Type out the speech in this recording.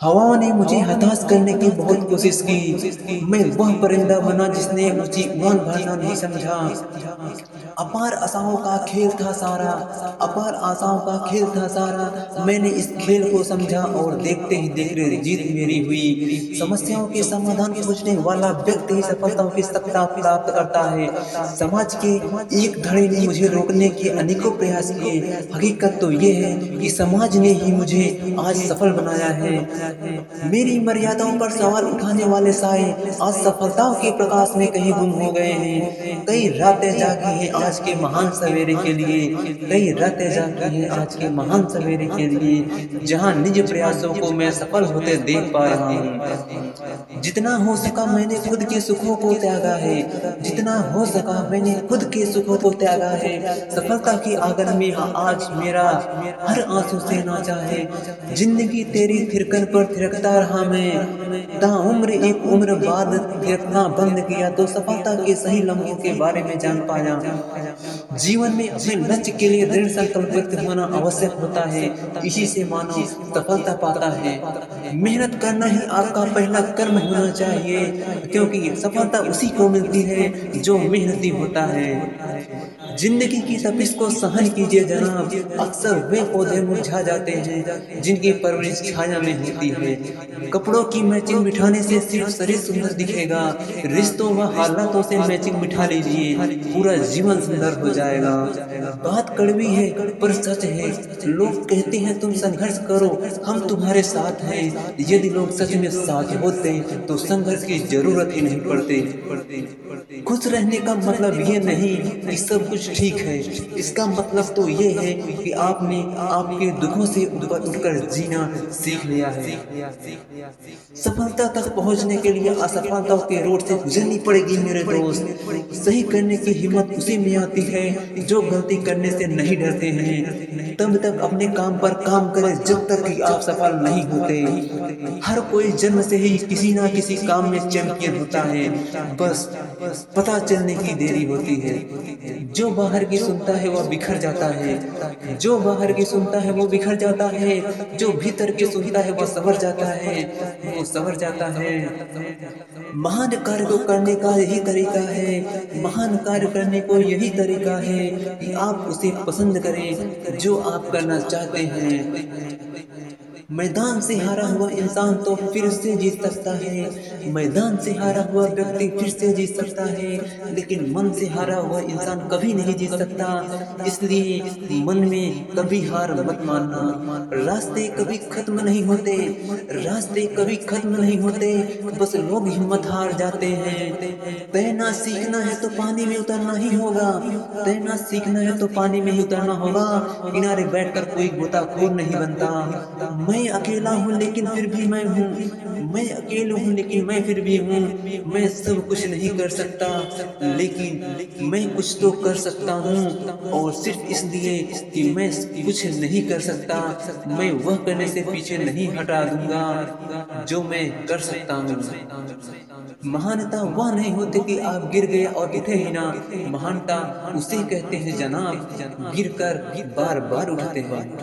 हवा ने मुझे हताश करने की बहुत कोशिश की। मैं वह परिंदा बना जिसने ऊंची उड़ान भरना नहीं समझा। अपार आशाओं का खेल था सारा, अपार आशाओं का खेल था सारा। मैंने इस खेल को समझा और देखते ही देखते जीत मेरी हुई। समस्याओं के समाधान खोजने वाला व्यक्ति ही सफलताओं की सत्ता प्राप्त करता है। समाज के एक धड़े ने मुझे रोकने के अनेकों प्रयास किए। हकीकत तो ये है कि समाज ने ही मुझे आज सफल बनाया है। मेरी मर्यादाओं पर सवाल उठाने वाले साए आज सफलताओं के प्रकाश में कहीं गुम हो गए हैं। कई रातें जागी हैं आज के महान सवेरे के लिए, कई रातें जागी हैं आज के महान सवेरे के लिए, जहां निज प्रयासों को मैं सफल होते देख पा रहा हूँ। जितना हो सका मैंने खुद के सुखों को त्यागा है, जितना हो सका मैंने खुद के सुखों को त्यागा है। सफलता की आंगन में आज मेरा हर आंसू से नाचा है। जिंदगी तेरी थिरकन पर थिरकता रहा मैं, ताउम्र एक उम्र बाद थिरकना बंद किया तो सफलता के सही लम्हों के बारे में जान पाया। जीवन में अपने लक्ष्य के लिए दृढ़ संकल्पित होना आवश्यक होता है, इसी से मानव सफलता पाता है। मेहनत करना ही आपका पहला कर्म होना चाहिए, क्योंकि सफलता उसी को मिलती है जो मेहनती होता है। जिंदगी की तपिश को सहन कीजिए जनाब, अक्सर वे पौधे मुरझा जाते हैं जिनकी परवरिश छाया में होती है। कपड़ों की मैचिंग बिठाने से सिर्फ शरीर सुंदर दिखेगा, रिश्तों व हालातों से मैचिंग बिठा लीजिए, पूरा जीवन सुंदर हो जाएगा। बात कड़वी है पर सच है, लोग कहते हैं तुम संघर्ष करो, हम तुम्हारे साथ हैं। यदि लोग सच में साथ होते तो संघर्ष की जरूरत ही नहीं पड़ती। खुश रहने का मतलब ये नहीं कि सब कुछ ठीक है, इसका मतलब तो ये है कि आपने आपके दुखों से ऊपर उठकर जीना सीख लिया है। सफलता तक पहुंचने के लिए असफलताओं के रोड से गुजरनी पड़ेगी मेरे दोस्त। सही करने की हिम्मत उसी में आती है जो गलती करने से नहीं डरते हैं। तब तक अपने काम पर काम करें जब तक कि आप सफल नहीं होते। हर कोई जन्म से ही किसी ना किसी काम में चैंपियन होता है, बस पता चलने की देरी होती है। जो बाहर की सुनता है वह बिखर जाता है, जो बाहर की सुनता है वो बिखर जाता है, जो भीतर की सुनता है वह संवर जाता है, वो संवर जाता है। महान कार्य को करने का यही तरीका है, महान कार्य करने को यही तरीका है कि आप उसे पसंद करें जो आप करना चाहते हैं। मैदान से हारा हुआ इंसान तो फिर से जीत सकता है, मैदान से हारा हुआ व्यक्ति फिर से जीत सकता है, लेकिन मन से हारा हुआ इंसान कभी नहीं जीत सकता। इसलिए मन में कभी हार मत मानना। रास्ते कभी खत्म नहीं होते, रास्ते कभी खत्म नहीं होते, बस लोग हिम्मत हार जाते हैं। तैरना सीखना है तो पानी में उतरना ही होगा, तैरना सीखना है तो पानी में ही उतरना होगा। किनारे बैठकर कोई गोताखोर नहीं बनता। मैं अकेला हूँ लेकिन फिर भी मैं हूँ, मैं अकेला हूँ लेकिन मैं फिर भी हूँ। मैं सब कुछ नहीं कर सकता लेकिन मैं कुछ तो कर सकता हूँ, और सिर्फ इसलिए कि मैं कुछ नहीं कर सकता मैं वह करने से पीछे नहीं हटा दूंगा जो मैं कर सकता हूँ। महानता वह नहीं होती कि आप गिर गए और उठे ही ना, महानता उसे कहते हैं जनाब गिर कर बार बार उठते हैं।